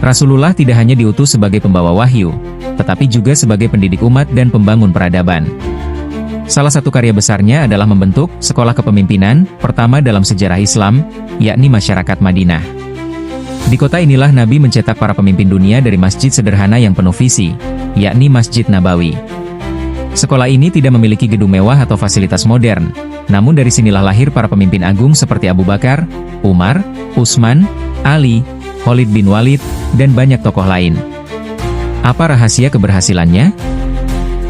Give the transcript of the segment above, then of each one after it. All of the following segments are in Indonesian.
Rasulullah tidak hanya diutus sebagai pembawa wahyu, tetapi juga sebagai pendidik umat dan pembangun peradaban. Salah satu karya besarnya adalah membentuk sekolah kepemimpinan pertama dalam sejarah Islam, yakni masyarakat Madinah. Di kota inilah Nabi mencetak para pemimpin dunia dari masjid sederhana yang penuh visi, yakni Masjid Nabawi. Sekolah ini tidak memiliki gedung mewah atau fasilitas modern, namun dari sinilah lahir para pemimpin agung seperti Abu Bakar, Umar, Utsman, Ali, Khalid bin Walid, dan banyak tokoh lain. Apa rahasia keberhasilannya?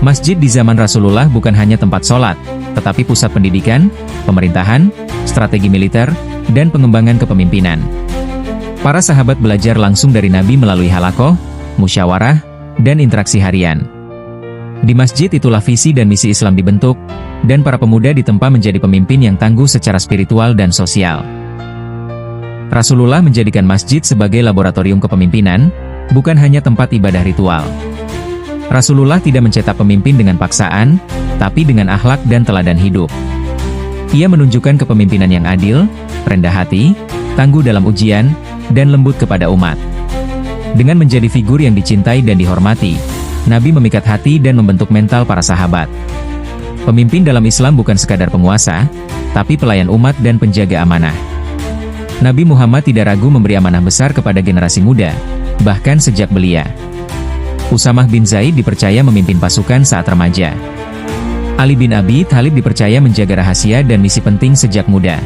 Masjid di zaman Rasulullah bukan hanya tempat sholat, tetapi pusat pendidikan, pemerintahan, strategi militer, dan pengembangan kepemimpinan. Para sahabat belajar langsung dari Nabi melalui halakoh, musyawarah, dan interaksi harian. Di masjid itulah visi dan misi Islam dibentuk, dan para pemuda ditempa menjadi pemimpin yang tangguh secara spiritual dan sosial. Rasulullah menjadikan masjid sebagai laboratorium kepemimpinan, bukan hanya tempat ibadah ritual. Rasulullah tidak mencetak pemimpin dengan paksaan, tapi dengan akhlak dan teladan hidup. Ia menunjukkan kepemimpinan yang adil, rendah hati, tangguh dalam ujian, dan lembut kepada umat. Dengan menjadi figur yang dicintai dan dihormati, Nabi memikat hati dan membentuk mental para sahabat. Pemimpin dalam Islam bukan sekadar penguasa, tapi pelayan umat dan penjaga amanah. Nabi Muhammad tidak ragu memberi amanah besar kepada generasi muda, bahkan sejak belia. Usamah bin Zaid dipercaya memimpin pasukan saat remaja. Ali bin Abi Thalib dipercaya menjaga rahasia dan misi penting sejak muda.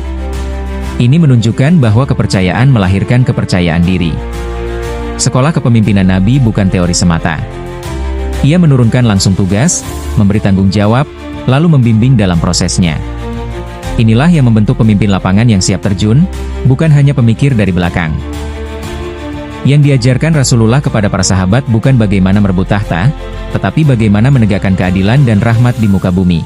Ini menunjukkan bahwa kepercayaan melahirkan kepercayaan diri. Sekolah kepemimpinan Nabi bukan teori semata. Ia menurunkan langsung tugas, memberi tanggung jawab, lalu membimbing dalam prosesnya. Inilah yang membentuk pemimpin lapangan yang siap terjun, bukan hanya pemikir dari belakang. Yang diajarkan Rasulullah kepada para sahabat bukan bagaimana merebut tahta, tetapi bagaimana menegakkan keadilan dan rahmat di muka bumi.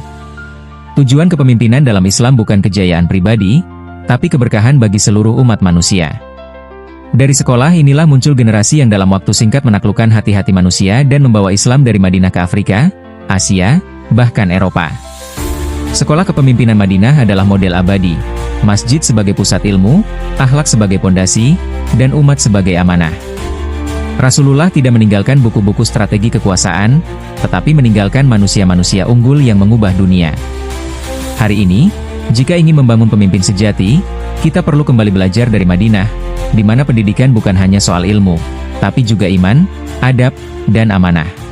Tujuan kepemimpinan dalam Islam bukan kejayaan pribadi, tapi keberkahan bagi seluruh umat manusia. Dari sekolah inilah muncul generasi yang dalam waktu singkat menaklukkan hati-hati manusia dan membawa Islam dari Madinah ke Afrika, Asia, bahkan Eropa. Sekolah kepemimpinan Madinah adalah model abadi, masjid sebagai pusat ilmu, akhlak sebagai pondasi, dan umat sebagai amanah. Rasulullah tidak meninggalkan buku-buku strategi kekuasaan, tetapi meninggalkan manusia-manusia unggul yang mengubah dunia. Hari ini, jika ingin membangun pemimpin sejati, kita perlu kembali belajar dari Madinah, di mana pendidikan bukan hanya soal ilmu, tapi juga iman, adab, dan amanah.